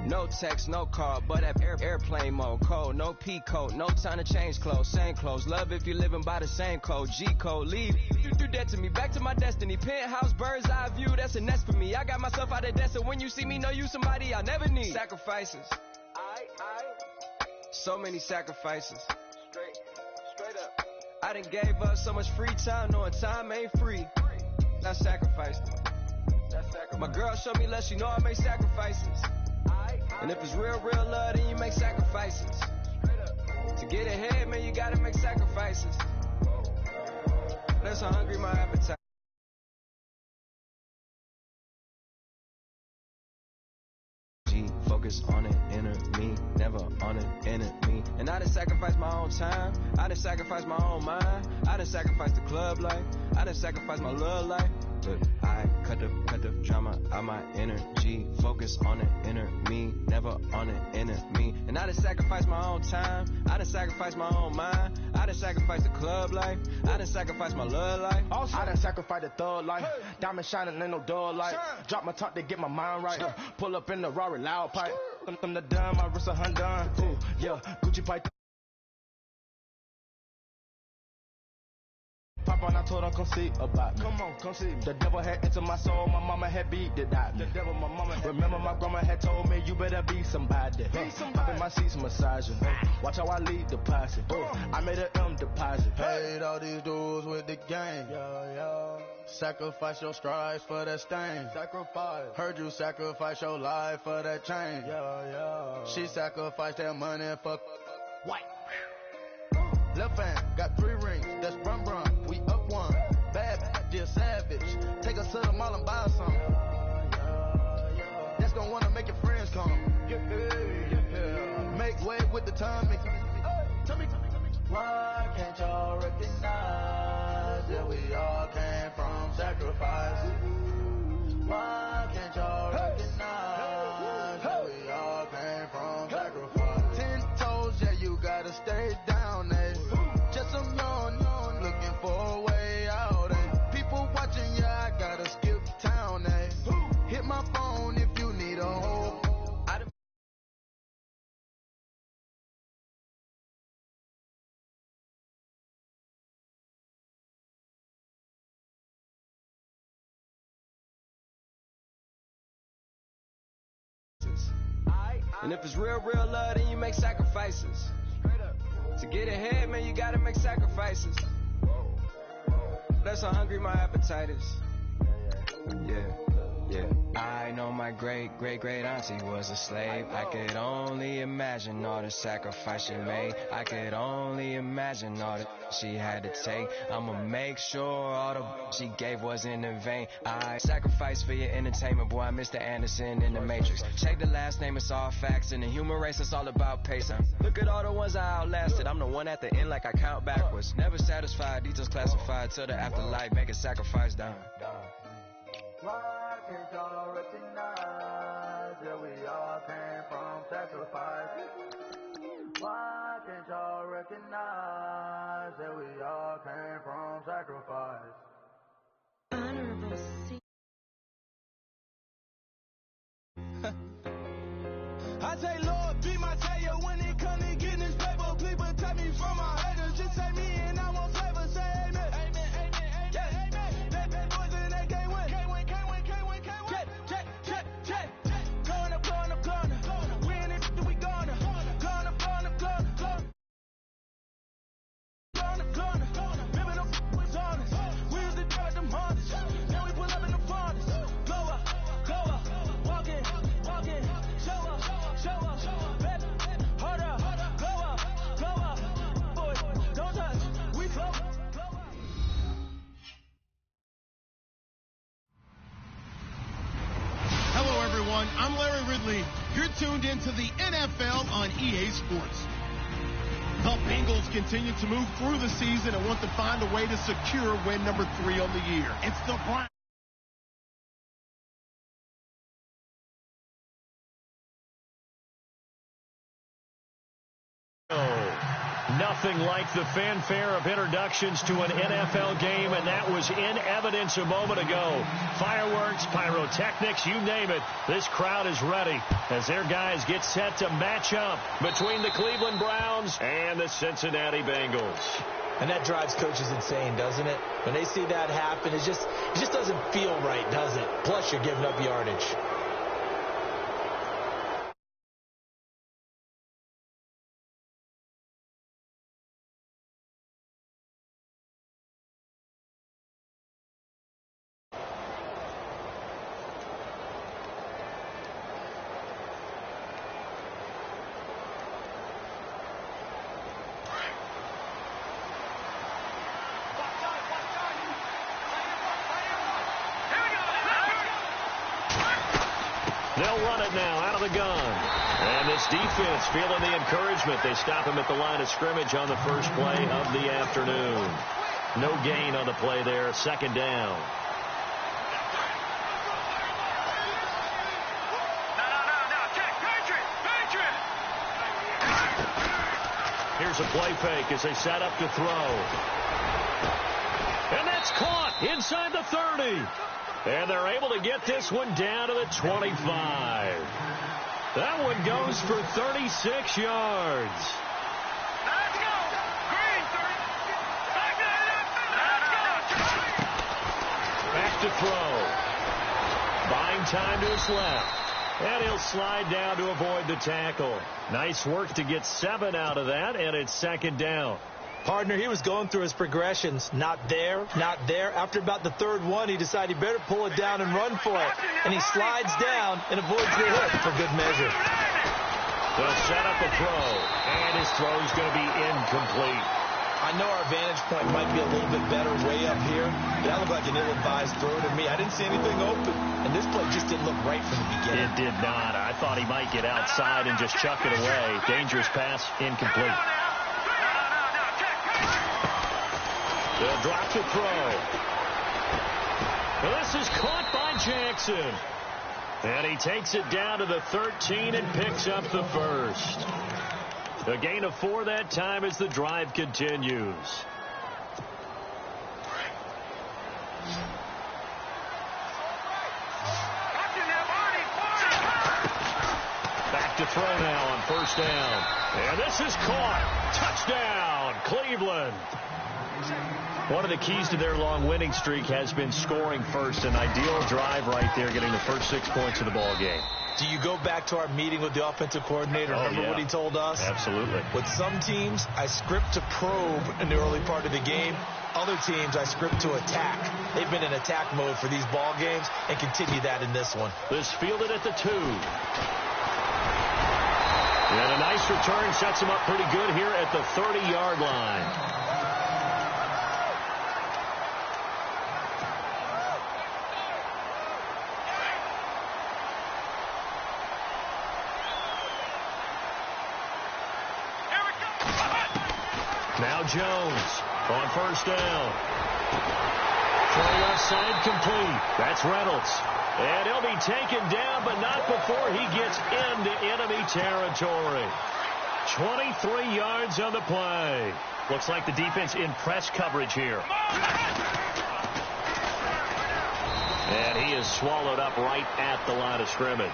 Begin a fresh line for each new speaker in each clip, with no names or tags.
No text, no call, but at airplane mode. Cold, no P code, no time to change clothes. Same clothes, love if you're living by the same code. G code, leave. You do that to me, back to my destiny. Penthouse, bird's eye view, that's a nest for me. I got myself out of debt, so when you see me, know you somebody I never need. Sacrifices. So many sacrifices. Straight up. I done gave up so much free time, knowing time ain't free. I sacrificed it. My girl showed me love, she know I make sacrifices. And if it's real love, then you make sacrifices. To get ahead, man, you gotta make sacrifices. That's how hungry my appetite. Focus on an enemy, never on an enemy. And I done sacrificed my own time, I done sacrificed my own mind, I done sacrificed the club life, I done sacrificed my love life. But I cut the drama out my energy. Focus on an inner me, never on an enemy. And I done sacrificed my own time, I done sacrificed my own mind, I done sacrificed the club life, I done sacrificed my love life.
I done sacrificed the thug life, diamond shining ain't no dull light. Drop my top to get my mind right, pull up in the Rari loud pipe. From the dime, my wrist a Hyundai. Ooh, yeah, Gucci pipe. Pop on, I told her come see about me. Come on, come see me. The devil had entered my soul, my mama had beat the dot. The devil, my mama had. Remember my grandma had told me, you better be somebody. Be somebody. Up in my seats massaging. Watch how I lead the posse. I made an M deposit.
Paid all these dues with the game. Yeah. Sacrifice your strides for that stain.
Sacrifice.
Heard you sacrifice your life for that change.
Yeah.
She sacrificed that money for
white.
Left hand got 3 rings. That's brum. We up one. Bad, dear savage. Take us to the mall and buy something. That's gonna wanna make your friends come. Make way with the tummy. Tell me. Why can't y'all recognize that we all came from sacrifice? Why can't y'all recognize that we all came from sacrifice? 10 toes, yeah, you gotta stay down, eh? Just some yawn, looking for a way out, eh? People watching, yeah, I gotta skip town, eh? Hit my phone if you need a hold.
And if it's real love, then you make sacrifices. To get ahead, man, you gotta make sacrifices. That's how hungry my appetite is. Yeah. I know my great auntie was a slave. I could only imagine all the sacrifice she made. I could only imagine all that she had to take. I'ma make sure all the she gave wasn't in vain. I sacrificed for your entertainment, boy. I'm Mr. Anderson in the Matrix. Check the last name, it's all facts. In the human race, it's all about pace. Look at all the ones I outlasted. I'm the one at the end, like I count backwards. Never satisfied, details classified till the afterlife. Make a sacrifice down.
Why can't y'all recognize that we all came from sacrifice? Why can't y'all recognize that we all came from sacrifice?
Honorable C.
I say, Lord, be my savior when it comes to getting this paper. Please protect me from my haters. Just say me and I won't favor. Say amen.
I'm Larry Ridley. You're tuned into the NFL on EA Sports. The Bengals continue to move through the season and want to find a way to secure win number 3 on the year. It's the Browns.
Nothing like the fanfare of introductions to an NFL game, and that was in evidence a moment ago. Fireworks, pyrotechnics, you name it. This crowd is ready as their guys get set to match up between the Cleveland Browns and the Cincinnati Bengals.
And that drives coaches insane, doesn't it? When they see that happen, it just doesn't feel right, does it? Plus, you're giving up yardage.
They'll run it now out of the gun. And this defense feeling the encouragement. They stop him at the line of scrimmage on the first play of the afternoon. No gain on the play there. Second down. Here's a play fake as they set up to throw. And that's caught inside the 30. And they're able to get this one down to the 25. That one goes for 36 yards.
Let's go. Green.
Back to throw. Buying time to his left. And he'll slide down to avoid the tackle. Nice work to get 7 out of that, and it's second down.
Partner, he was going through his progressions. Not there, not there. After about the third one, he decided he better pull it down and run for it. And he slides down and avoids the hit for good measure.
They'll set up a throw, and his throw is going to be incomplete.
I know our vantage point might be a little bit better way up here, but that looked like an ill-advised throw to me. I didn't see anything open, and this play just didn't look right from the beginning.
It did not. I thought he might get outside and just chuck it away. Dangerous pass, incomplete. They'll drop the throw. Well, this is caught by Jackson. And he takes it down to the 13 and picks up the first. A gain of 4 that time as the drive continues. Back to throw now on first down. And this is caught. Touchdown, Cleveland. One of the keys to their long winning streak has been scoring first. An ideal drive right there, getting the first 6 points of the ball game.
Do you go back to our meeting with the offensive coordinator? Remember what he told us?
Absolutely.
With some teams, I script to probe in the early part of the game. Other teams, I script to attack. They've been in attack mode for these ball games and continue that in this one.
This fielded at the 2. And a nice return sets him up pretty good here at the 30-yard line. Now Jones on first down. Throw left side complete. That's Reynolds. And he'll be taken down, but not before he gets into enemy territory. 23 yards on the play. Looks like the defense in press coverage here. And he is swallowed up right at the line of scrimmage.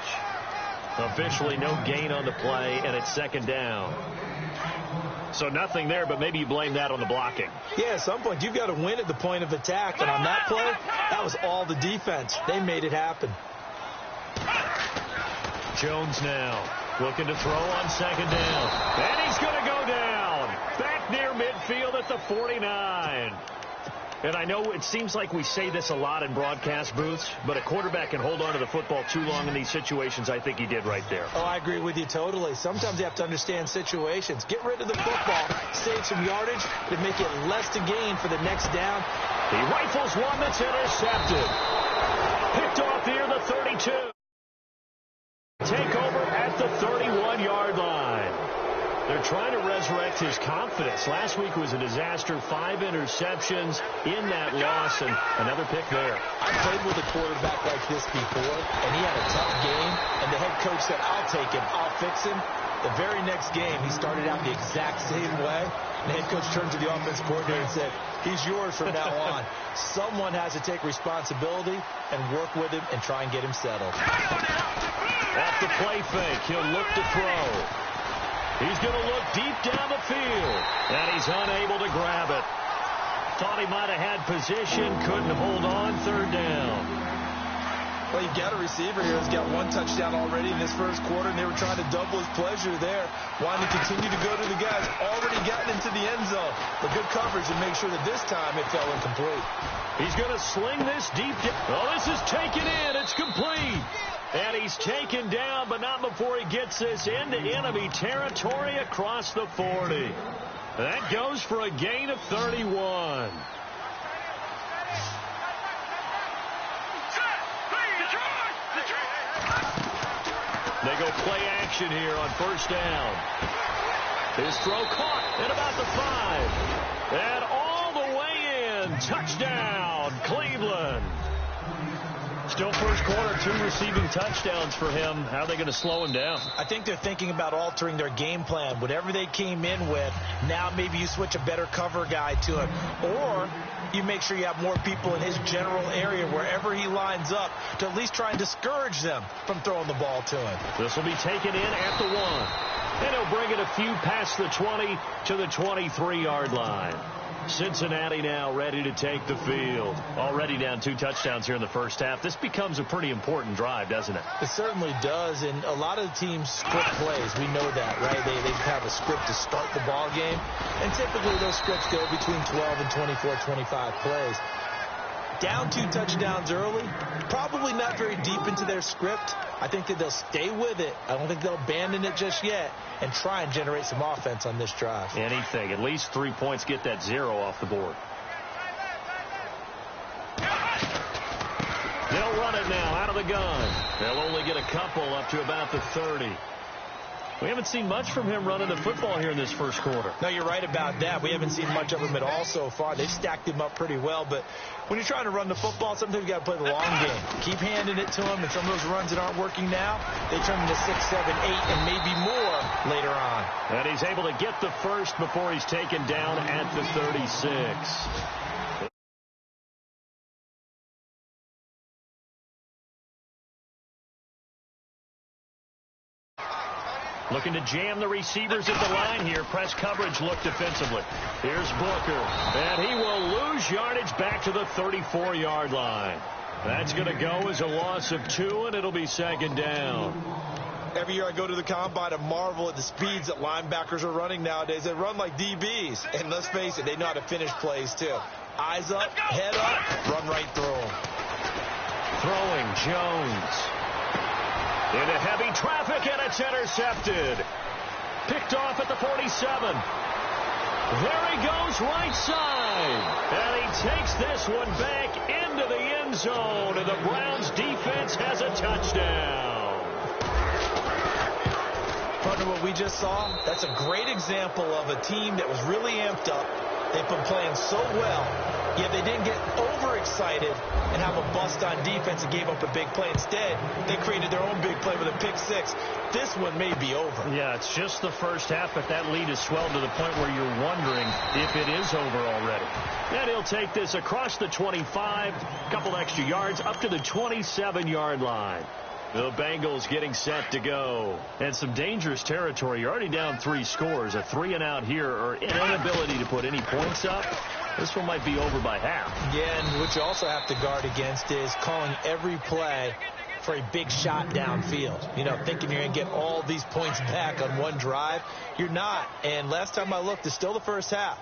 Officially no gain on the play, and it's second down. So nothing there, but maybe you blame that on the blocking.
Yeah, at some point you've got to win at the point of attack, and on that play, that was all the defense. They made it happen.
Jones now looking to throw on second down. And he's going to go down. Back near midfield at the 49. And I know it seems like we say this a lot in broadcast booths, but a quarterback can hold on to the football too long in these situations. I think he did right there.
Oh, I agree with you totally. Sometimes you have to understand situations. Get rid of the football, save some yardage, to make it less to gain for the next down.
He rifles one that's intercepted. Picked off near the 32. Take over at the 31-yard line. They're trying to resurrect his confidence. Last week was a disaster. 5 interceptions in that loss, and another pick there.
I played with a quarterback like this before, and he had a tough game, and the head coach said, I'll take him, I'll fix him. The very next game, he started out the exact same way. The head coach turned to the offensive coordinator and said, he's yours from now on. Someone has to take responsibility and work with him and try and get him settled.
Off the play fake, he'll look to throw. He's going to look deep down the field, and he's unable to grab it. Thought he might have had position, couldn't hold on, third down.
Well, you've got a receiver here who's got one touchdown already in this first quarter, and they were trying to double his pleasure there, wanting to continue to go to the guys already gotten into the end zone. But good coverage to make sure that this time it fell incomplete.
He's going to sling this deep down. Oh, this is taken in. It's complete. And he's taken down, but not before he gets this into enemy territory across the 40. That goes for a gain of 31. They go play action here on first down. His throw caught at about the 5. And all the way in. Touchdown, Cleveland. Still first quarter, 2 receiving touchdowns for him. How are they going to slow him down?
I think they're thinking about altering their game plan. Whatever they came in with, now maybe you switch a better cover guy to him. Or you make sure you have more people in his general area wherever he lines up to at least try and discourage them from throwing the ball to him.
This will be taken in at the 1. And he'll bring it a few past the 20 to the 23-yard line. Cincinnati now ready to take the field. Already down 2 touchdowns here in the first half. This becomes a pretty important drive, doesn't it?
It certainly does, and a lot of the teams script plays. We know that, right? They have a script to start the ball game, and typically those scripts go between 12 and 24, 25 plays. Down 2 touchdowns early, probably not very deep into their script. I think that they'll stay with it. I don't think they'll abandon it just yet and try and generate some offense on this drive.
Anything. At least 3 points, get that 0 off the board. They'll run it now out of the gun. They'll only get a couple up to about the 30. We haven't seen much from him running the football here in this first quarter.
No, you're right about that. We haven't seen much of him at all so far. They've stacked him up pretty well, but when you're trying to run the football, sometimes you got to play the long game. Keep handing it to him, and some of those runs that aren't working now, they turn into 6, 7, 8, and maybe more later on.
And he's able to get the first before he's taken down at the 36. Looking to jam the receivers at the line here. Press coverage look defensively. Here's Booker. And he will lose yardage back to the 34-yard line. That's going to go as a loss of 2, and it'll be second down.
Every year I go to the combine and marvel at the speeds that linebackers are running nowadays. They run like DBs. And let's face it, they know how to finish plays too. Eyes up, head up, run right through them.
Throwing Jones. Into heavy traffic, and it's intercepted. Picked off at the 47. There he goes right side. And he takes this one back into the end zone. And the Browns defense has a touchdown.
Partner, what we just saw, that's a great example of a team that was really amped up. They've been playing so well, yet they didn't get overexcited and have a bust on defense and gave up a big play. Instead, they created their own big play with a pick 6. This one may be over.
Yeah, it's just the first half, but that lead has swelled to the point where you're wondering if it is over already. And he'll take this across the 25, a couple extra yards, up to the 27-yard line. The Bengals getting set to go. And some dangerous territory. You're already down 3 scores. A 3-and-out here, or an inability to put any points up. This one might be over by half.
Yeah, and what you also have to guard against is calling every play for a big shot downfield. You know, thinking you're going to get all these points back on one drive. You're not. And last time I looked, it's still the first half.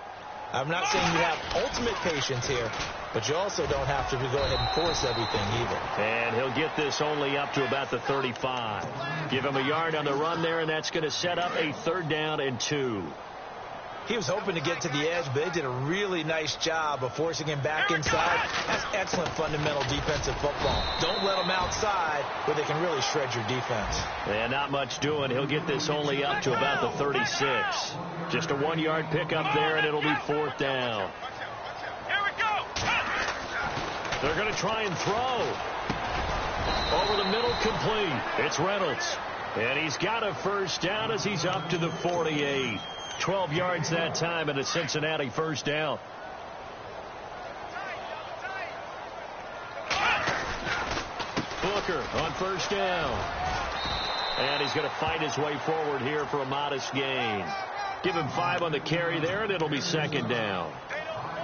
I'm not saying you have ultimate patience here, but you also don't have to go ahead and force everything either.
And he'll get this only up to about the 35. Give him a yard on the run there, and that's going to set up a 3rd down and 2.
He was hoping to get to the edge, but they did a really nice job of forcing him back inside. That's excellent fundamental defensive football. Don't let them outside where they can really shred your defense.
And not much doing. He'll get this only up to about the 36. Just a 1-yard pickup there, and it'll be 4th down.
Here we go.
They're going to try and throw. Over the middle, complete. It's Reynolds. And he's got a first down as he's up to the 48. 12 yards that time and a Cincinnati first down. Booker on first down. And he's going to fight his way forward here for a modest gain. Give him 5 on the carry there, and it'll be second down.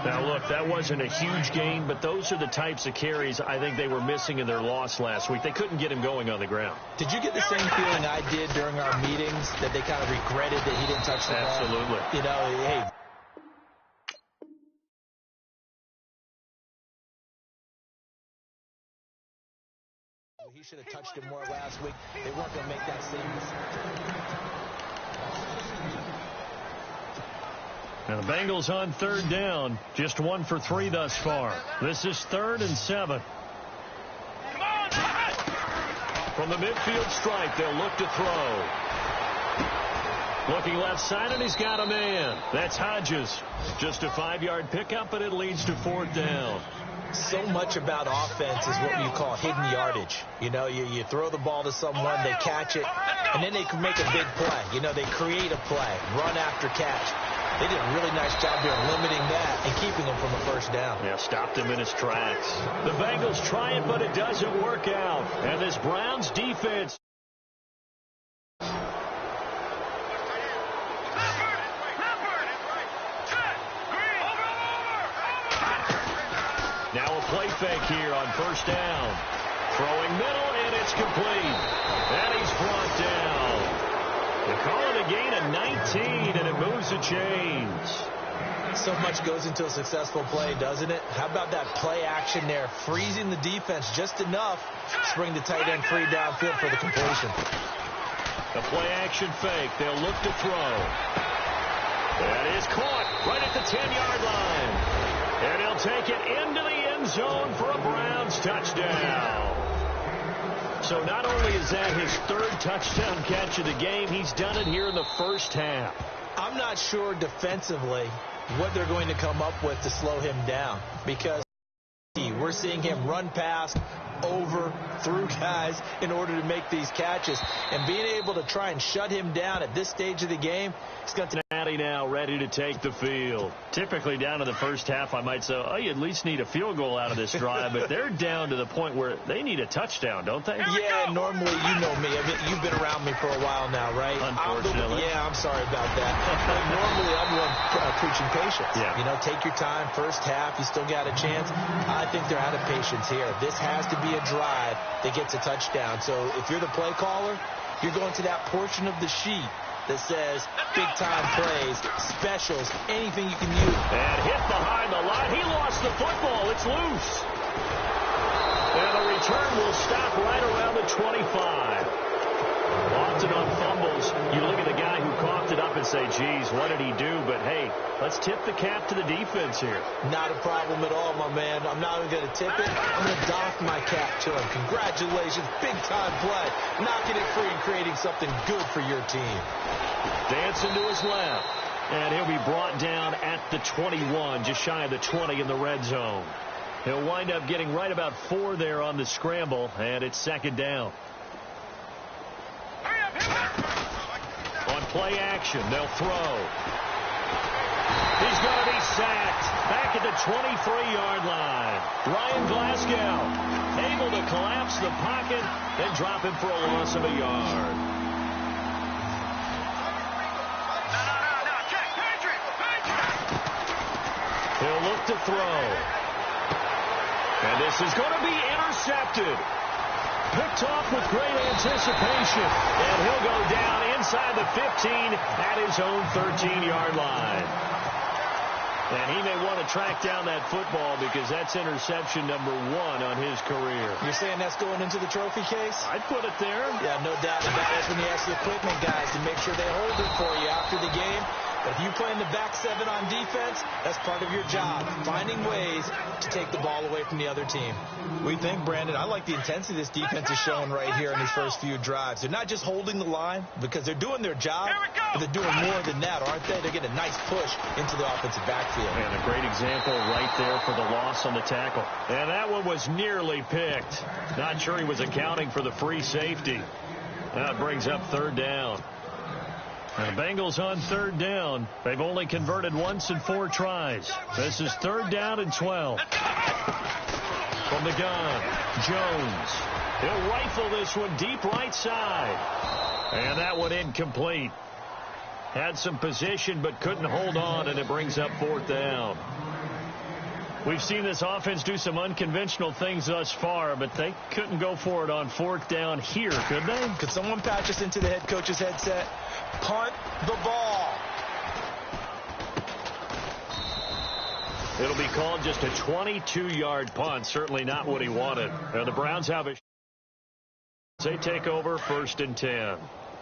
Now, look, that wasn't a huge gain, but those are the types of carries I think they were missing in their loss last week. They couldn't get him going on the ground.
Did you get the same feeling I did during our meetings, that they kind of regretted that he didn't touch the ball?
Absolutely.
You know, hey. He should have touched him more last week. They weren't going to make that same mistake.
Now the Bengals on third down. Just 1 for 3 thus far. This is 3rd and 7. From the midfield stripe, they'll look to throw. Looking left side, and he's got a man. That's Hodges. Just a 5-yard pickup, and it leads to 4th down.
So much about offense is what you call hidden yardage. You know, you throw the ball to someone, they catch it, and then they can make a big play. You know, they create a play, run after catch. They did a really nice job there limiting that and keeping him from a first down.
Yeah, stopped him in his tracks. The Bengals try it, but it doesn't work out. And this Browns defense. Now a play fake here on first down. Throwing middle, and it's complete. And he's brought down. They call it a gain of 19, and it moves the chains.
So much goes into a successful play, doesn't it? How about that play action there, freezing the defense just enough to bring the tight end free downfield for the completion.
The play action fake. They'll look to throw. That is caught right at the 10-yard line. And he'll take it into the end zone for a Browns touchdown. So not only is that his 3rd touchdown catch of the game, he's done it here in the first half.
I'm not sure defensively what they're going to come up with to slow him down, because we're seeing him run past, over, through guys in order to make these catches. And being able to try and shut him down at this stage of the game, it's going to...
now ready to take the field. Typically down to the first half, I might say, oh, you at least need a field goal out of this drive, but they're down to the point where they need a touchdown, don't they?
Yeah, normally, you know me. You've been around me for a while now, right?
Unfortunately.
I'm sorry about that. But normally, I'm the one preaching patience.
Yeah.
You know, take your time. First half, you still got a chance. I think they're out of patience here. This has to be a drive that gets a touchdown. So if you're the play caller, you're going to that portion of the sheet that says big-time plays, specials, anything you can use.
And hit behind the line. He lost the football. It's loose. And the return will stop right around the 25. Often on fumbles, you look at the guy who coughed it up and say, geez, what did he do? But, hey, let's tip the cap to the defense here.
Not a problem at all, my man. I'm not even going to tip it. I'm going to doff my cap to him. Congratulations. Big-time play. Knocking it free and creating something good for your team.
Dancing to his left. And he'll be brought down at the 21, just shy of the 20 in the red zone. He'll wind up getting right about 4 there on the scramble, and it's second down. On play action, they'll throw. He's going to be sacked back at the 23-yard line. Ryan Glasgow able to collapse the pocket and drop him for a loss of a yard. He'll look to throw. And this is going to be intercepted. Picked off with great anticipation. And he'll go down inside the 15 at his own 13-yard line. And he may want to track down that football because that's interception number 1 on his career.
You're saying that's going into the trophy case?
I'd put it there.
Yeah, no doubt about it. That's when you ask the equipment guys to make sure they hold it for you after the game. But if you play in the back 7 on defense, that's part of your job, finding ways to take the ball away from the other team. We think, Brandon, I like the intensity this defense is showing right here in these first few drives. They're not just holding the line because they're doing their job, but they're doing more than that, aren't they? They're getting a nice push into the offensive backfield.
And a great example right there for the loss on the tackle. And that one was nearly picked. Not sure he was accounting for the free safety. That brings up third down. And the Bengals on third down. They've only converted once in 4 tries. This is third down and 12. From the gun, Jones. He'll rifle this one deep right side. And that one incomplete. Had some position but couldn't hold on, and it brings up fourth down. We've seen this offense do some unconventional things thus far, but they couldn't go for it on fourth down here, could they?
Could someone patch us into the head coach's headset? Punt the ball.
It'll be called just a 22-yard punt. Certainly not what he wanted. The Browns have a... They take over 1st and 10.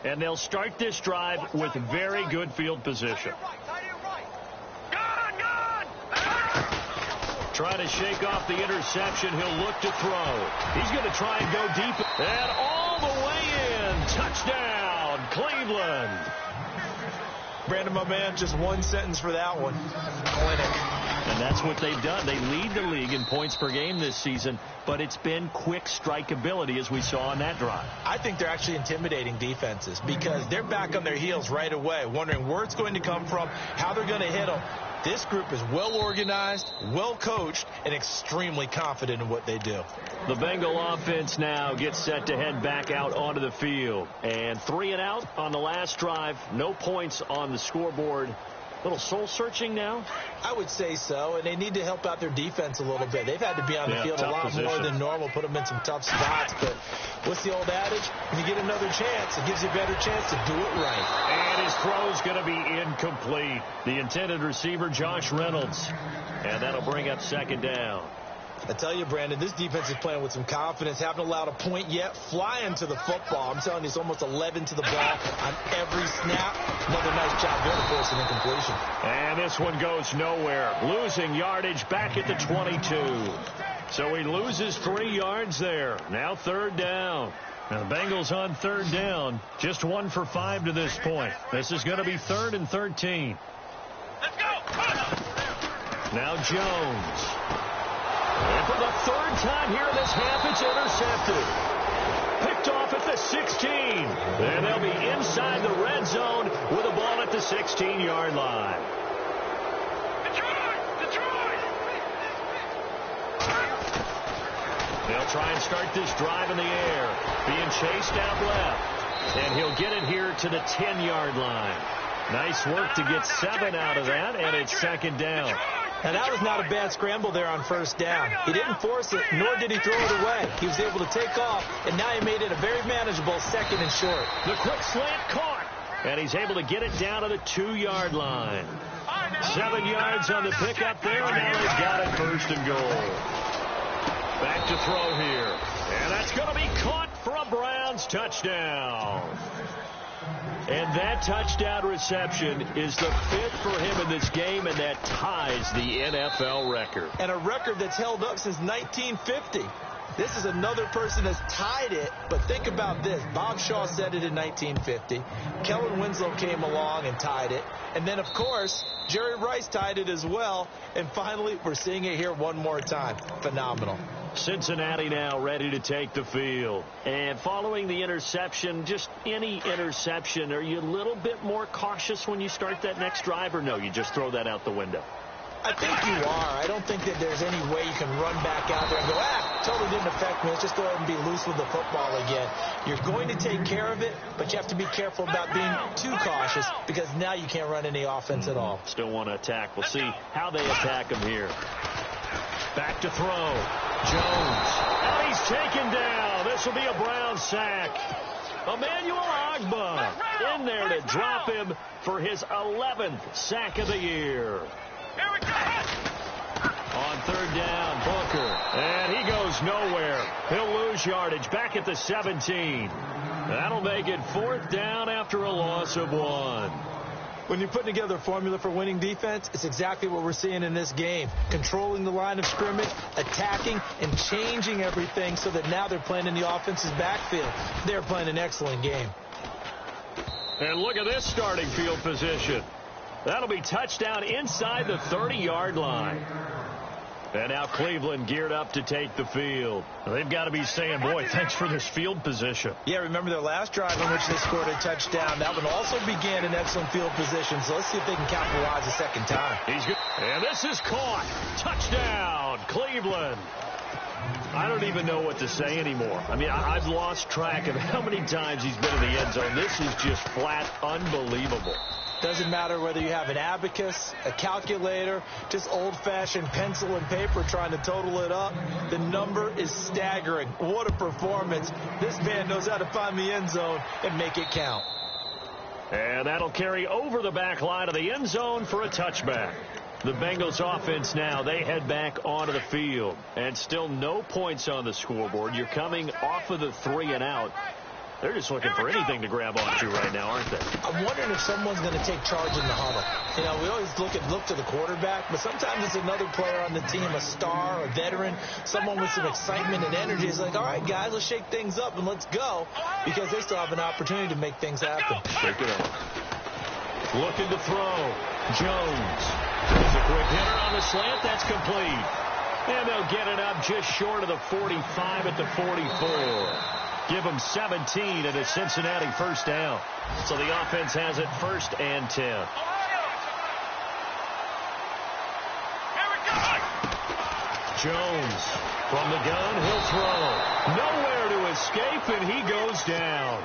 And they'll start this drive with very good field position. Trying to shake off the interception. He'll look to throw. He's going to try and go deep. And all the way in. Touchdown, Cleveland.
Brandon, my man, just one sentence for that one. Clinic.
And that's what they've done. They lead the league in points per game this season, but it's been quick strikeability as we saw on that drive.
I think they're actually intimidating defenses because they're back on their heels right away, wondering where it's going to come from, how they're going to hit them. This group is well organized, well coached, and extremely confident in what they do.
The Bengal offense now gets set to head back out onto the field. And 3 and out on the last drive. No points on the scoreboard. A little soul-searching now?
I would say so, and they need to help out their defense a little bit. They've had to be on the field a lot more than normal, put them in some tough spots. But what's the old adage? When you get another chance, it gives you a better chance to do it right.
And his throw's going to be incomplete. The intended receiver, Josh Reynolds. And that'll bring up 2nd down.
I tell you, Brandon, this defense is playing with some confidence. Haven't allowed a point yet. Flying to the football. I'm telling you, it's almost 11 to the ball on every snap. Another nice job there to force an incompletion.
And this one goes nowhere. Losing yardage back at the 22. So he loses 3 yards there. Now 3rd down. Now the Bengals on 3rd down. Just 1 for 5 to this point. This is going to be 3rd and 13.
Let's go.
Now Jones. And for the 3rd time here in this half, it's intercepted. Picked off at the 16. And they'll be inside the red zone with a ball at the 16-yard line.
Detroit!
They'll try and start this drive in the air. Being chased out left. And he'll get it here to the 10-yard line. Nice work to get 7 out of that, and it's 2nd down.
And that was not a bad scramble there on 1st down. He didn't force it, nor did he throw it away. He was able to take off, and now he made it a very manageable 2nd and short.
The quick slant caught, and he's able to get it down to the 2-yard line. 7 yards on the pickup there, and now he's got it 1st and goal. Back to throw here, and that's going to be caught for a Browns touchdown. And that touchdown reception is the 5th for him in this game, and that ties the NFL record.
And a record that's held up since 1950. This is another person that's tied it, but think about this. Bob Shaw said it in 1950. Kellen Winslow came along and tied it. And then, of course, Jerry Rice tied it as well. And finally, we're seeing it here one more time. Phenomenal.
Cincinnati now ready to take the field. And following the interception, just any interception, are you a little bit more cautious when you start that next drive, or no, you just throw that out the window?
I think you are. I don't think that there's any way you can run back out there and go, totally didn't affect me. Let's just go ahead and be loose with the football again. You're going to take care of it, but you have to be careful about being too cautious because now you can't run any offense at all.
Still want to attack. We'll see how they attack him here. Back to throw. Jones. And he's taken down. This will be a Brown sack. Emmanuel Ogbah in there to drop him for his 11th sack of the year.
Here we go.
On 3rd down, Booker. And he goes nowhere. He'll lose yardage back at the 17. That'll make it 4th down after a loss of 1.
When you're putting together a formula for winning defense, it's exactly what we're seeing in this game. Controlling the line of scrimmage, attacking, and changing everything so that now they're playing in the offense's backfield. They're playing an excellent game.
And look at this starting field position. That'll be touchdown inside the 30-yard line. And now Cleveland geared up to take the field. They've got to be saying, boy, thanks for this field position.
Yeah, remember their last drive in which they scored a touchdown. That one also began in excellent field position, so let's see if they can capitalize a second time.
He's good. And this is caught. Touchdown, Cleveland. I don't even know what to say anymore. I mean, I've lost track of how many times he's been in the end zone. This is just flat unbelievable.
Doesn't matter whether you have an abacus, a calculator, just old-fashioned pencil and paper trying to total it up. The number is staggering. What a performance. This man knows how to find the end zone and make it count.
And that'll carry over the back line of the end zone for a touchback. The Bengals offense now, they head back onto the field. And still no points on the scoreboard. You're coming off of the 3 and out. They're just looking for anything to grab onto right now, aren't they?
I'm wondering if someone's going to take charge in the huddle. You know, we always look to the quarterback, but sometimes it's another player on the team, a star, a veteran, someone with some excitement and energy. It's like, all right, guys, let's shake things up and let's go, because they still have an opportunity to make things happen.
Shake it up. Looking to throw. Jones. There's a quick hitter on the slant. That's complete. And they'll get it up just short of the 45 at the 44. Give them 17 and a Cincinnati first down. So the offense has it 1st and 10. Jones from the gun. He'll throw. Nowhere to escape, and he goes down.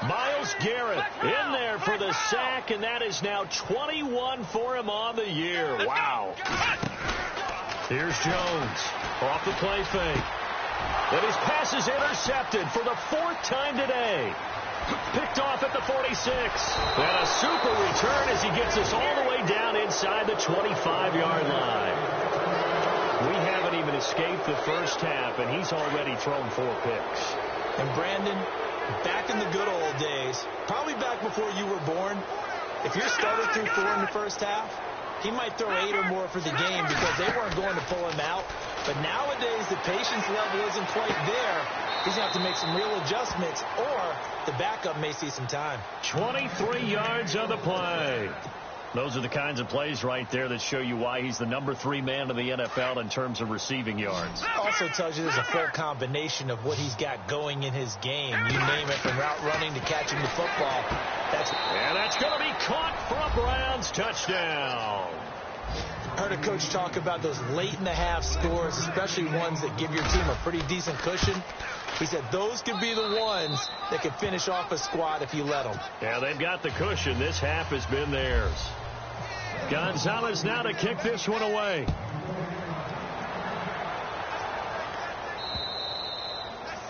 Myles Garrett in there for the sack, and that is now 21 for him on the year. Wow. Here's Jones off the play fake. And his pass is intercepted for the 4th time today. Picked off at the 46. And a super return as he gets us all the way down inside the 25-yard line. We haven't even escaped the first half, and he's already thrown 4 picks.
And Brandon, back in the good old days, probably back before you were born, if your starter threw 4 in the first half, he might throw 8 or more for the game because they weren't going to pull him out. But nowadays, the patience level isn't quite there. He's going to have to make some real adjustments, or the backup may see some time.
23 yards on the play. Those are the kinds of plays right there that show you why he's the number 3 man in the NFL in terms of receiving yards.
Also tells you there's a full combination of what he's got going in his game. You name it, from route running to catching the football.
And that's going to be caught for a Browns touchdown.
Heard a coach talk about those late in the half scores, especially ones that give your team a pretty decent cushion. He said those could be the ones that could finish off a squad if you let them.
Yeah, they've got the cushion. This half has been theirs. Gonzalez now to kick this one away.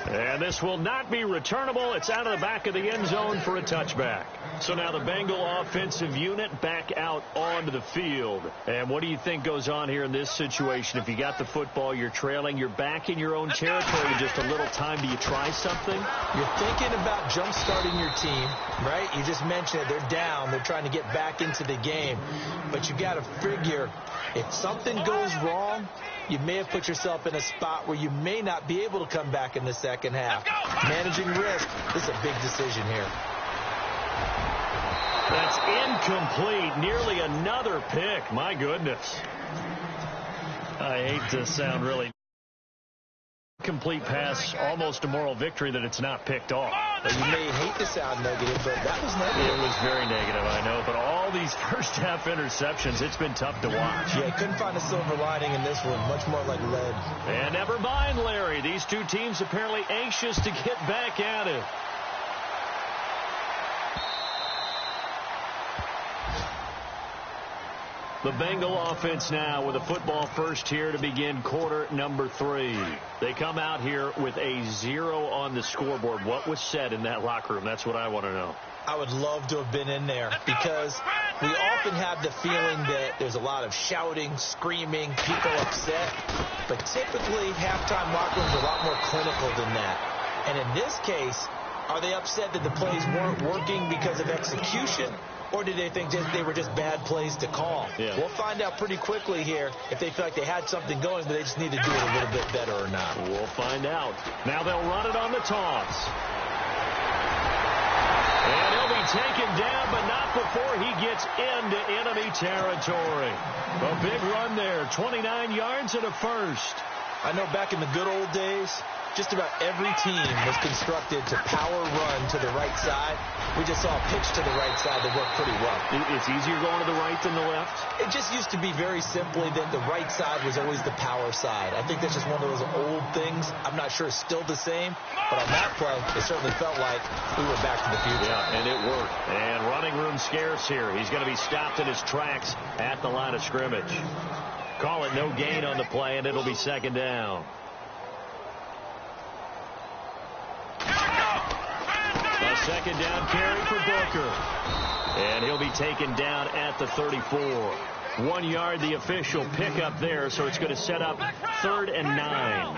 And this will not be returnable. It's out of the back of the end zone for a touchback. So now the Bengal offensive unit back out onto the field. And what do you think goes on here in this situation? If you got the football, you're trailing, you're back in your own territory, just a little time. Do you try something?
You're thinking about jump-starting your team, right? You just mentioned it. They're down. They're trying to get back into the game. But you got to figure, if something goes wrong, you may have put yourself in a spot where you may not be able to come back in the second half. Managing risk, this is a big decision here.
That's incomplete. Nearly another pick. My goodness. I hate to sound really complete pass, almost a moral victory that it's not picked off.
Well, you may hate to sound negative, but that was negative.
It was very negative, I know. But all these first half interceptions, it's been tough to watch.
Yeah, couldn't find a silver lining in this one. Much more like lead.
And never mind, Larry. These two teams apparently anxious to get back at it. The Bengal offense now with a football first here to begin quarter number 3. They come out here with a 0 on the scoreboard. What was said in that locker room? That's what I want to know.
I would love to have been in there because we often have the feeling that there's a lot of shouting, screaming, people upset. But typically, halftime locker rooms are a lot more clinical than that. And in this case, are they upset that the plays weren't working because of execution? Or did they think they were just bad plays to call?
Yeah.
We'll find out pretty quickly here if they feel like they had something going, but they just need to do it a little bit better or not.
We'll find out. Now they'll run it on the toss. And he'll be taken down, but not before he gets gets into enemy territory. A big run there, 29 yards and a first.
I know back in the good old days, just about every team was constructed to power run to the right side. We just saw a pitch to the right side that worked pretty well.
It's easier going to the right than the left?
It just used to be very simply that the right side was always the power side. I think that's just one of those old things. I'm not sure it's still the same, but on that play, it certainly felt like we were back to the future.
Yeah, and it worked. And running room scarce here. He's going to be stopped in his tracks at the line of scrimmage. Call it no gain on the play, and it'll be second down. A second down carry for Booker. And he'll be taken down at the 34. 1 yard, the official pickup there, so it's going to set up 3rd and 9.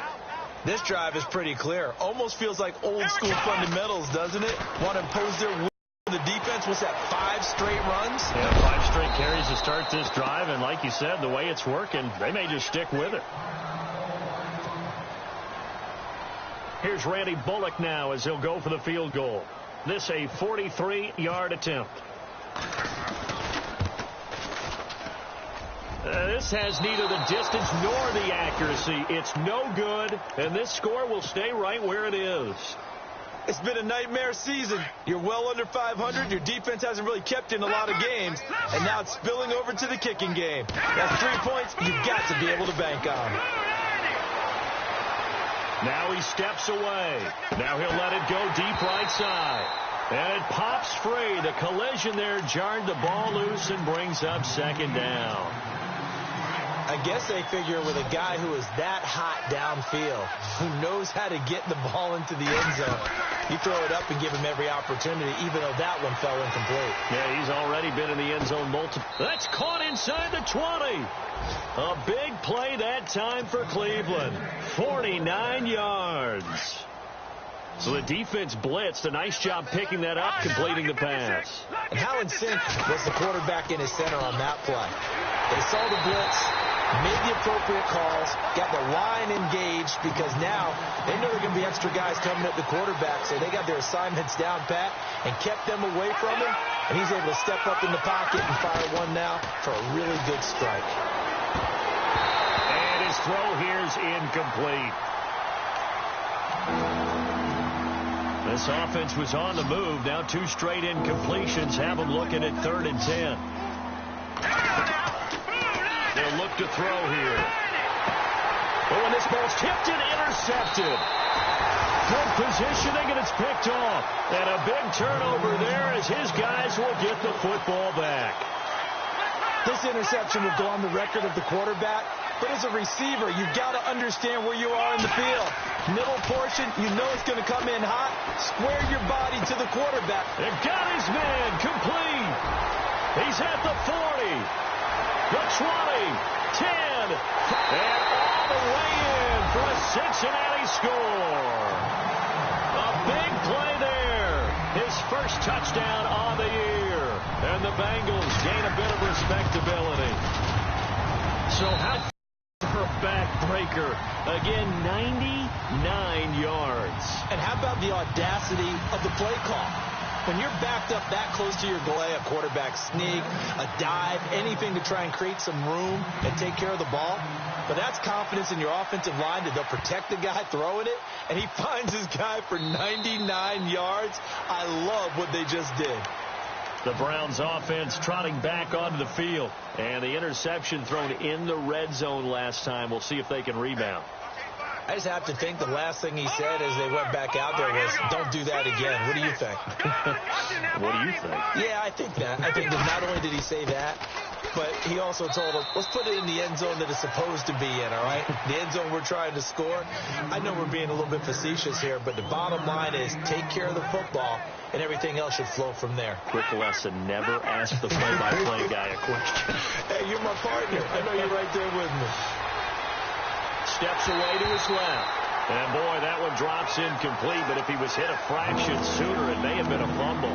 This drive is pretty clear. Almost feels like old school fundamentals, doesn't it? Want to impose their will on the defense. What's that, 5 straight runs?
Yeah, 5 straight carries to start this drive, and like you said, the way it's working, they may just stick with it. Here's Randy Bullock now as he'll go for the field goal. This a 43-yard attempt. This has neither the distance nor the accuracy. It's no good, and this score will stay right where it is.
It's been a nightmare season. You're well under 500. Your defense hasn't really kept in a lot of games, and now it's spilling over to the kicking game. That's 3 points you've got to be able to bank on.
Now he steps away. Now he'll let it go deep right side. And it pops free. The collision there jarred the ball loose and brings up second down.
I guess they figure with a guy who is that hot downfield, who knows how to get the ball into the end zone, you throw it up and give him every opportunity, even though that one fell incomplete.
Yeah, he's already been in the end zone multiple. That's caught inside the 20. A big play that time for Cleveland. 49 yards. So the defense blitzed. A nice job picking that up, completing the pass.
And how in sync was the quarterback in his center on that play? They saw the blitz, made the appropriate calls, got the line engaged, because now they know there are going to be extra guys coming at the quarterback, so they got their assignments down pat and kept them away from him, and he's able to step up in the pocket and fire one now for a really good strike.
And his throw here's incomplete. This offense was on the move. Now 2 straight incompletions have them looking at 3rd and 10. They'll look to throw here. Oh, and this ball's tipped and intercepted. Good positioning, and it's picked off. And a big turnover there as his guys will get the football back.
This interception will go on the record of the quarterback, but as a receiver, you've got to understand where you are in the field. Middle portion, you know it's going to come in hot. Square your body to the quarterback.
It got his man complete. He's at the 40, the 20, 10, and all the way in for a Cincinnati score. A big play there. His first touchdown on the year. And the Bengals gain a bit of respectability. So how her backbreaker? Again, 99 yards.
And how about the audacity of the play call? When you're backed up that close to your goal, a quarterback sneak, a dive, anything to try and create some room and take care of the ball. But that's confidence in your offensive line that they'll protect the guy throwing it, and he finds his guy for 99 yards. I love what they just did.
The Browns offense trotting back onto the field. And the interception thrown in the red zone last time. We'll see if they can rebound.
I just have to think the last thing he said as they went back out there was, don't do that again. What do you think?
What do you think?
Yeah, I think that. I think that not only did he say that, but he also told him, let's put it in the end zone that it's supposed to be in, all right? The end zone we're trying to score. I know we're being a little bit facetious here, but the bottom line is take care of the football, and everything else should flow from there.
Quick lesson, never ask the play-by-play guy a question.
Hey, you're my partner. I know you're right there with me.
Steps away to his left. And, boy, that one drops incomplete, but if he was hit a fraction sooner, it may have been a fumble.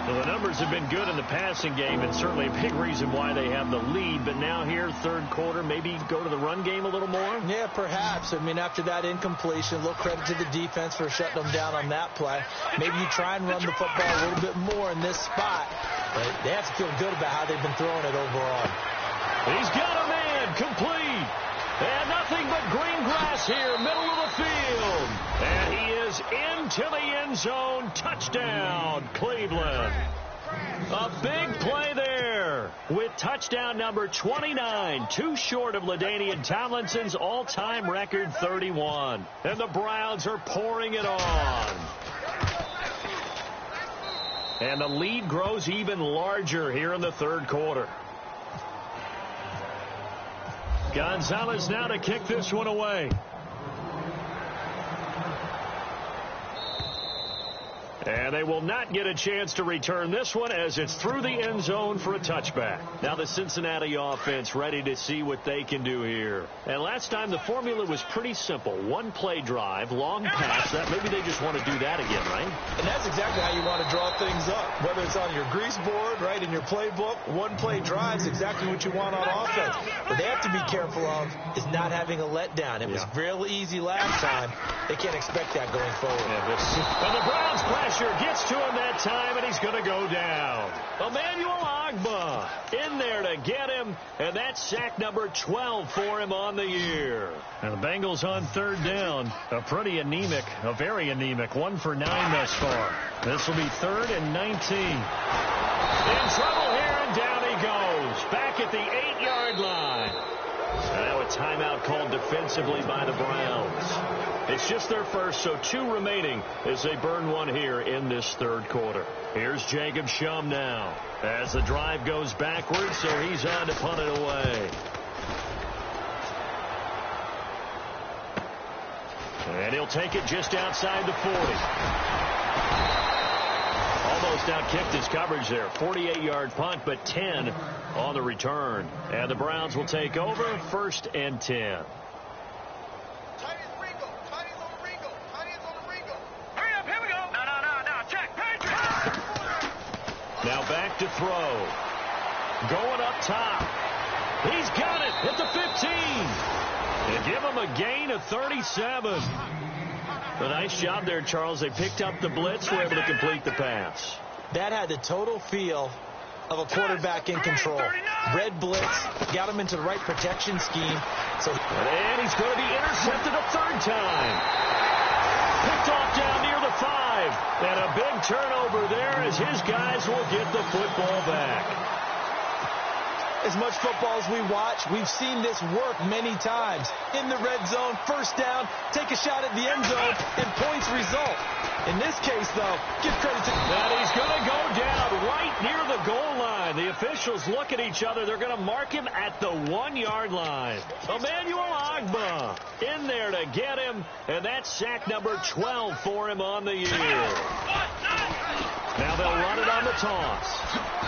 Well, the numbers have been good in the passing game, and certainly a big reason why they have the lead. But now here, third quarter, maybe go to the run game a little more?
Yeah, perhaps. I mean, after that incompletion, a little credit to the defense for shutting them down on that play. Maybe you try and run the football a little bit more in this spot. They have to feel good about how they've been throwing it overall.
He's got a man, complete. And nothing but green grass here, middle of the field. And he is into the end zone. Touchdown, Cleveland. A big play there with touchdown number 29, too short of LaDainian Tomlinson's all-time record 31. And the Browns are pouring it on. And the lead grows even larger here in the third quarter. Gonzalez now to kick this one away. And they will not get a chance to return this one as it's through the end zone for a touchback. Now the Cincinnati offense ready to see what they can do here. And last time the formula was pretty simple. One play drive, long pass. That maybe they just want to do that again, right?
And that's exactly how you want to draw things up. Whether it's on your grease board, right, in your playbook, one play drive is exactly what you want on offense. What they have to be careful of is not having a letdown. It was real easy last time. They can't expect that going forward.
And the Browns pressure gets to him that time, and he's going to go down. Emmanuel Ogbah in there to get him, and that's sack number 12 for him on the year. And the Bengals on third down, a very anemic 1 for 9 thus far. This will be 3rd and 19. In trouble here, and down he goes. Back at the 8-yard line. Now a timeout called defensively by the Browns. It's just their first, so 2 remaining as they burn one here in this third quarter. Here's Jacob Shum now as the drive goes backwards, so he's on to punt it away. And he'll take it just outside the 40. Almost outkicked his coverage there. 48-yard punt, but 10 on the return. And the Browns will take over, 1st and 10. Now back to throw. Going up top. He's got it at the 15. And give him a gain of 37. A nice job there, Charles. They picked up the blitz, were able to complete the pass.
That had the total feel of a quarterback in control. Red blitz, got him into the right protection scheme.
And he's going to be intercepted a 3rd time. Picked off down near the 5. And a big turnover there as his guys will get the football back.
As much football as we watch, we've seen this work many times. In the red zone, 1st down, take a shot at the end zone, and points result. In this case, though, give credit to...
And he's going to go down right near the goal line. The officials look at each other. They're going to mark him at the 1-yard line. Emmanuel Ogbah in there to get him, and that's sack number 12 for him on the year. Now they'll run it on the toss.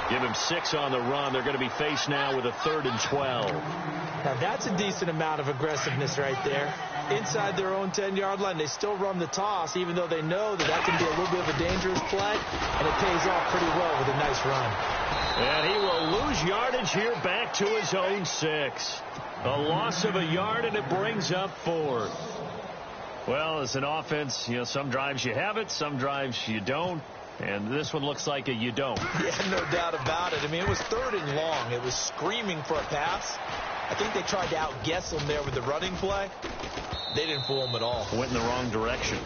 Give him 6 on the run. They're going to be faced now with a 3rd and 12.
Now that's a decent amount of aggressiveness right there. Inside their own 10-yard line, they still run the toss, even though they know that can be a little bit of a dangerous play, and it pays off pretty well with a nice run.
And he will lose yardage here back to his own 6. A loss of a yard, and it brings up 4th. Well, as an offense, some drives you have it, some drives you don't. And this one looks like a you don't.
Yeah, no doubt about it. I mean, it was 3rd and long. It was screaming for a pass. I think they tried to outguess him there with the running play. They didn't fool him at all.
Went in the wrong direction.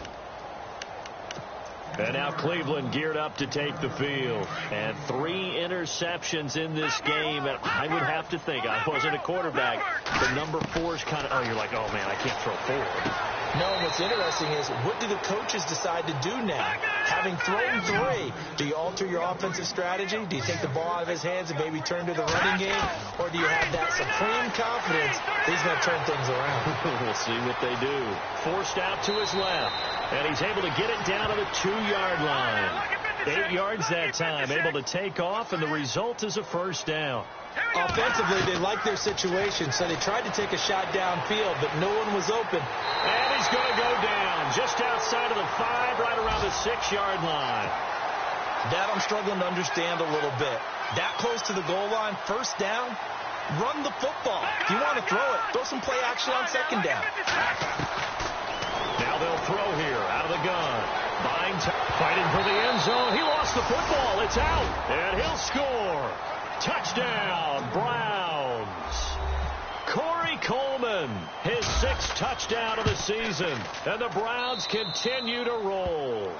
And now Cleveland geared up to take the field. And 3 interceptions in this game. And I would have to think, I wasn't a quarterback, the number 4's kind of, you're like, oh, man, I can't throw forward.
No, what's interesting is, what do the coaches decide to do now? Having thrown 3, do you alter your offensive strategy? Do you take the ball out of his hands and maybe turn to the running game? Or do you have that supreme confidence that he's going to turn things around?
We'll see what they do. Forced out to his left. And he's able to get it down to the 2-yard line. 8 yards that time. Able to take off, and the result is a 1st down.
Offensively, they liked their situation, so they tried to take a shot downfield, but no one was open.
And he's going to go down just outside of the 5, right around the 6-yard line.
That I'm struggling to understand a little bit. That close to the goal line, 1st down, run the football. If you want to throw it, throw some play action on 2nd down.
Now they'll throw here out of the gun. Fighting for the end zone. He lost gets the football. It's out, and he'll score. Touchdown, Browns. Corey Coleman, his 6th touchdown of the season, and the Browns continue to roll.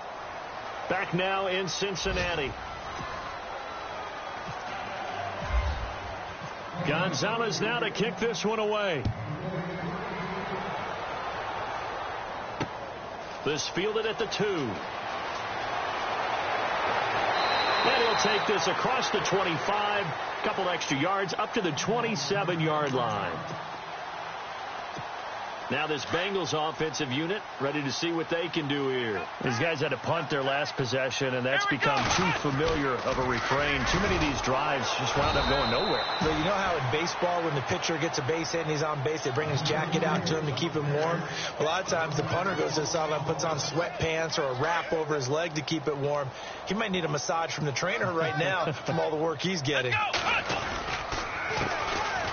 Back now in Cincinnati. Gonzalez now to kick this one away. This fielded at the 2. And he'll take this across the 25, couple extra yards up to the 27-yard line. Now this Bengals offensive unit ready to see what they can do here. These guys had to punt their last possession, and that's become too familiar of a refrain. Too many of these drives just wound up going nowhere.
But you know how in baseball, when the pitcher gets a base hit and he's on base, they bring his jacket out to him to keep him warm? A lot of times the punter goes to the sideline, puts on sweatpants or a wrap over his leg to keep it warm. He might need a massage from the trainer right now from all the work he's getting.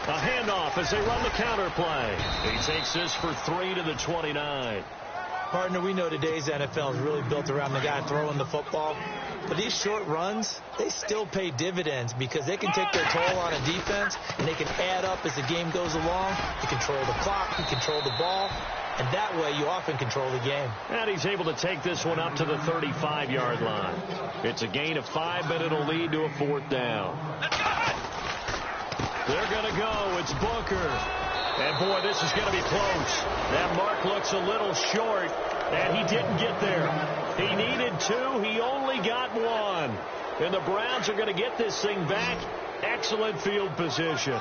A handoff as they run the counter play. He takes this for 3 to the 29.
Partner, we know today's NFL is really built around the guy throwing the football. But these short runs, they still pay dividends because they can take their toll on a defense and they can add up as the game goes along. You control the clock, you control the ball, and that way you often control the game.
And he's able to take this one up to the 35-yard line. It's a gain of 5, but it'll lead to a 4th down. They're going to go. It's Booker. And, boy, this is going to be close. That mark looks a little short, and he didn't get there. He needed 2. He only got 1. And the Browns are going to get this thing back. Excellent field position.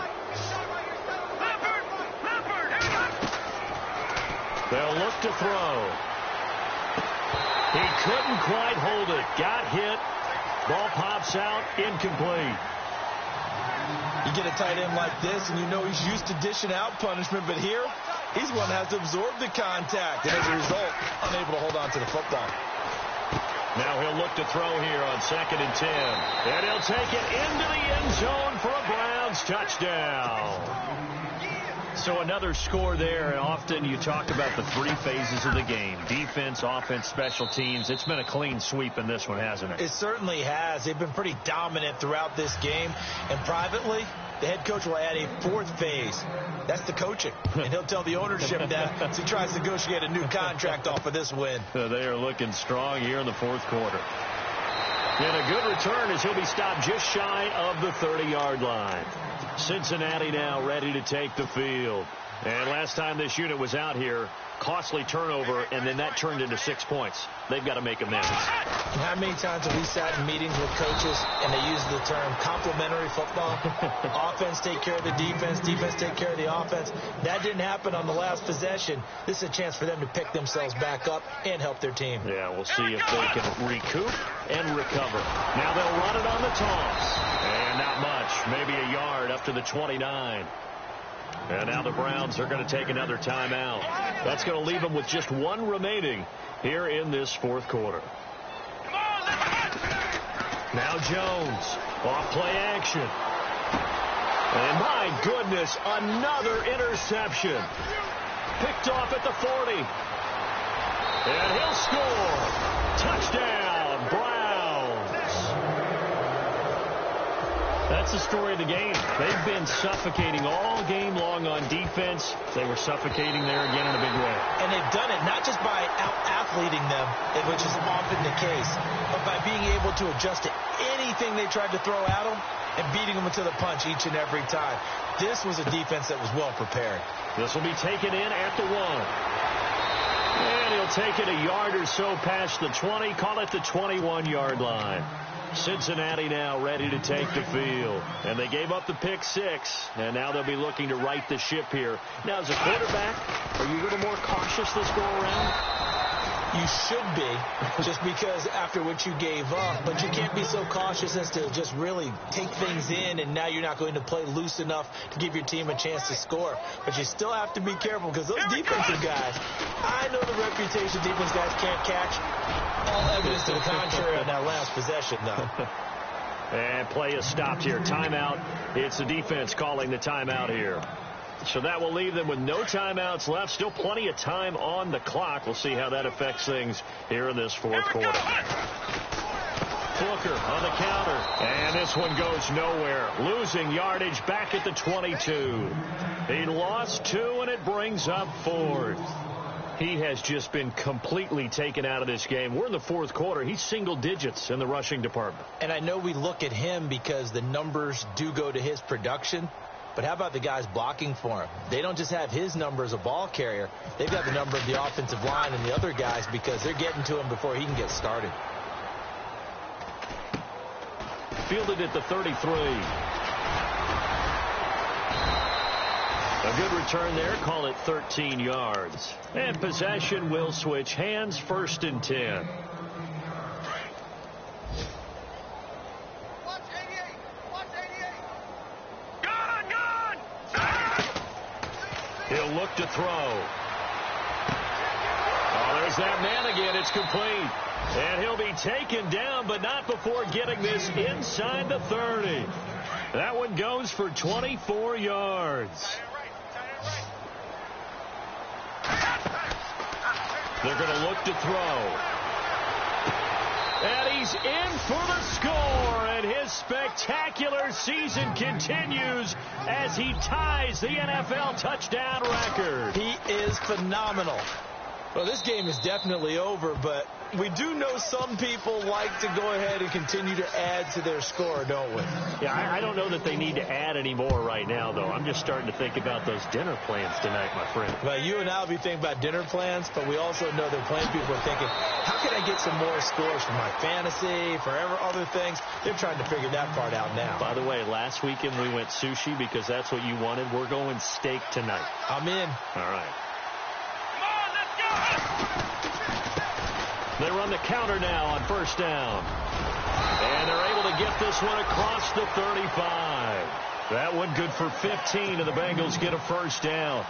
They'll look to throw. He couldn't quite hold it. Got hit. Ball pops out. Incomplete.
You get a tight end like this, and you know he's used to dishing out punishment, but here, he's one that has to absorb the contact, and as a result, unable to hold on to the football.
Now he'll look to throw here on 2nd and 10. And he'll take it into the end zone for a Browns touchdown. So another score there, and often you talk about the 3 phases of the game. Defense, offense, special teams. It's been a clean sweep in this one, hasn't it?
It certainly has. They've been pretty dominant throughout this game. And privately, the head coach will add a 4th phase. That's the coaching. And he'll tell the ownership that as he tries to negotiate a new contract off of this win.
They are looking strong here in the 4th quarter. And a good return as he'll be stopped just shy of the 30-yard line. Cincinnati now ready to take the field. And last time this unit was out here, costly turnover, and then that turned into 6 points. They've got to make amends.
And how many times have we sat in meetings with coaches and they use the term complementary football? Offense take care of the defense, defense take care of the offense. That didn't happen on the last possession. This is a chance for them to pick themselves back up and help their team.
Yeah, we'll see if they can recoup and recover. Now they'll run it on the toss. And not much, maybe a yard up to the 29. And now the Browns are going to take another timeout. That's going to leave them with just 1 remaining here in this 4th quarter. Now Jones, off play action. And my goodness, another interception. Picked off at the 40. And he'll score. Touchdown, Browns. That's the story of the game. They've been suffocating all game long on defense. They were suffocating there again in a big way.
And they've done it not just by out-athleting them, which is often the case, but by being able to adjust to anything they tried to throw at them and beating them to the punch each and every time. This was a defense that was well prepared.
This will be taken in at the 1. And he'll take it a yard or so past the 20, call it the 21-yard line. Cincinnati now ready to take the field. And they gave up the pick 6, and now they'll be looking to right the ship here. Now, as a quarterback, are you a little more cautious this go around?
You should be, just because after what you gave up, but you can't be so cautious as to just really take things in, and now you're not going to play loose enough to give your team a chance to score. But you still have to be careful because those defensive guys, I know the reputation defense guys can't catch. All evidence to the contrary on that last possession, though.
And play is stopped here. Timeout. It's the defense calling the timeout here. So that will leave them with no timeouts left. Still plenty of time on the clock. We'll see how that affects things here in this 4th quarter. Fluker on the counter. And this one goes nowhere. Losing yardage back at the 22. He lost 2, and it brings up 4th. He has just been completely taken out of this game. We're in the 4th quarter. He's single digits in the rushing department.
And I know we look at him because the numbers do go to his production. But how about the guys blocking for him? They don't just have his number as a ball carrier. They've got the number of the offensive line and the other guys because they're getting to him before he can get started.
Fielded at the 33. A good return there. Call it 13 yards. And possession will switch hands. 1st and 10. He'll look to throw. Oh, there's that man again. It's complete. And he'll be taken down, but not before getting this inside the 30. That one goes for 24 yards. They're going to look to throw. And he's in for the score, and his spectacular season continues as he ties the NFL touchdown record.
He is phenomenal. Well, this game is definitely over, but we do know some people like to go ahead and continue to add to their score, don't we?
Yeah, I don't know that they need to add any more right now, though. I'm just starting to think about those dinner plans tonight, my friend.
Well, you and I will be thinking about dinner plans, but we also know that plenty of people are thinking, how can I get some more scores for my fantasy, for other things? They're trying to figure that part out now.
By the way, last weekend we went sushi because that's what you wanted. We're going steak tonight.
I'm in.
All right. They run the counter now on 1st down. And they're able to get this one across the 35. That one good for 15, and the Bengals get a 1st down.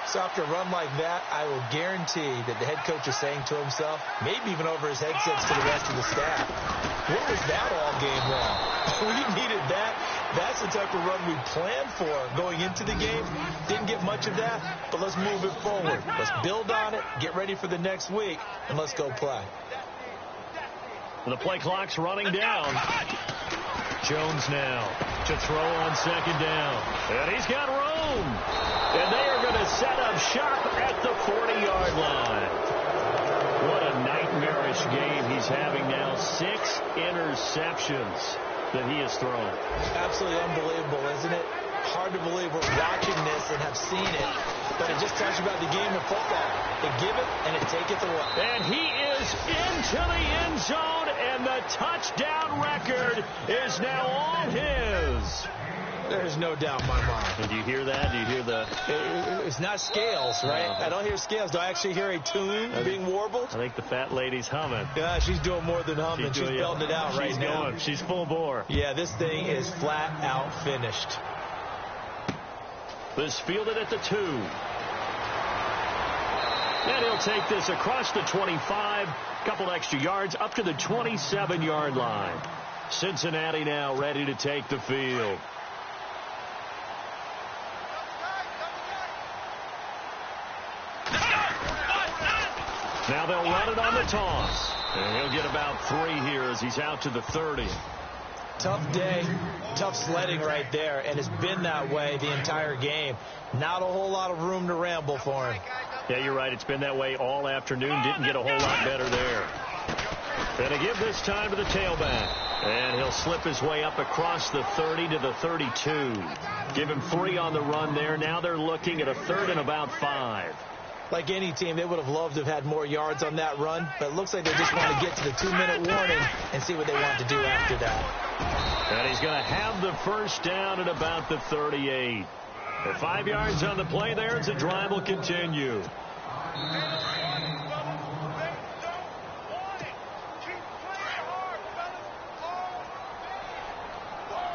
So after a run like that, I will guarantee that the head coach is saying to himself, maybe even over his headsets to the rest of the staff, what was that all game long? We needed that. That's the type of run we planned for going into the game. Didn't get much of that, but let's move it forward. Let's build on it, get ready for the next week, and let's go play.
The play clock's running down. Jones now to throw on 2nd down. And he's got room. And they are going to set up shop at the 40-yard line. What a nightmarish game he's having now. 6 interceptions that he has thrown.
Absolutely unbelievable, isn't it? Hard to believe we're watching this and have seen it, but it just tells you about the game of football. They give it and it taketh away.
And he is into the end zone, and the touchdown record is now all his.
There's no doubt in my mind.
And do you hear that? Do you hear the...
It's not scales, right? No. I don't hear scales. Do I actually hear a tune being warbled?
I think the fat lady's humming.
Yeah, she's doing more than humming. She's belting it out right now.
Going. She's full bore.
Yeah, this thing is flat out finished.
This fielded at the 2. And he'll take this across the 25. Couple extra yards up to the 27-yard line. Cincinnati now ready to take the field. Now they'll run it on the toss. And he'll get about 3 here as he's out to the 30.
Tough day, tough sledding right there, and it's been that way the entire game. Not a whole lot of room to ramble for him.
Yeah, you're right. It's been that way all afternoon. Didn't get a whole lot better there. Going to give this time to the tailback. And he'll slip his way up across the 30 to the 32. Give him 3 on the run there. Now they're looking at a 3rd and about 5.
Like any team, they would have loved to have had more yards on that run, but it looks like they just want to get to the 2-minute warning and see what they want to do after that.
And he's going to have the 1st down at about the 38. At 5 yards on the play there, as the drive will continue.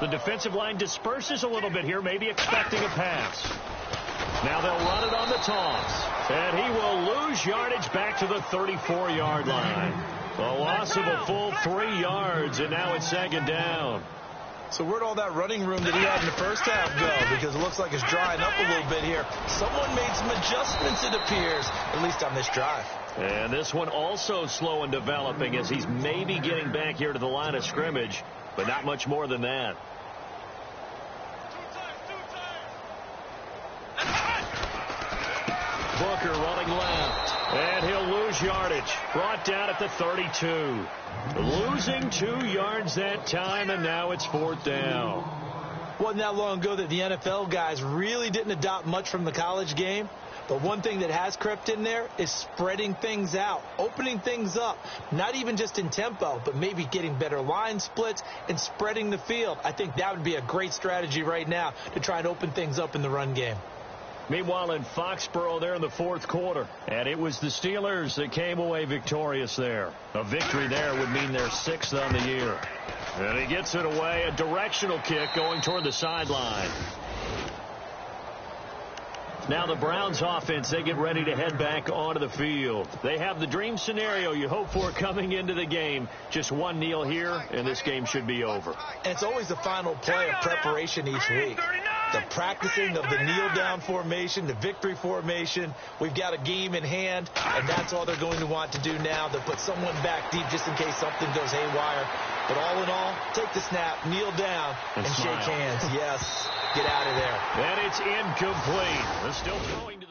The defensive line disperses a little bit here, maybe expecting a pass. Now they'll run it on the toss. And he will lose yardage back to the 34-yard line. A loss of a full 3 yards, and now it's 2nd down.
So where'd all that running room that he had in the first half go? Because it looks like it's drying up a little bit here. Someone made some adjustments, it appears, at least on this drive.
And this one also slow in developing as he's maybe getting back here to the line of scrimmage, but not much more than that. Booker running left, and he'll lose yardage. Brought down at the 32. Losing 2 yards that time, and now it's 4th down.
Wasn't that long ago that the NFL guys really didn't adopt much from the college game. But one thing that has crept in there is spreading things out, opening things up, not even just in tempo, but maybe getting better line splits and spreading the field. I think that would be a great strategy right now to try and open things up in the run game.
Meanwhile, in Foxborough there in the 4th quarter, and it was the Steelers that came away victorious there. A victory there would mean they're 6th on the year. And he gets it away, a directional kick going toward the sideline. Now the Browns offense, they get ready to head back onto the field. They have the dream scenario you hope for coming into the game. Just one kneel here, and this game should be over.
And it's always the final play of preparation each week. The practicing of the kneel-down formation, the victory formation. We've got a game in hand, and that's all they're going to want to do now. They'll put someone back deep just in case something goes haywire. But all in all, take the snap, kneel down, and shake hands. Yes, get out of there.
And it's incomplete. They're still throwing to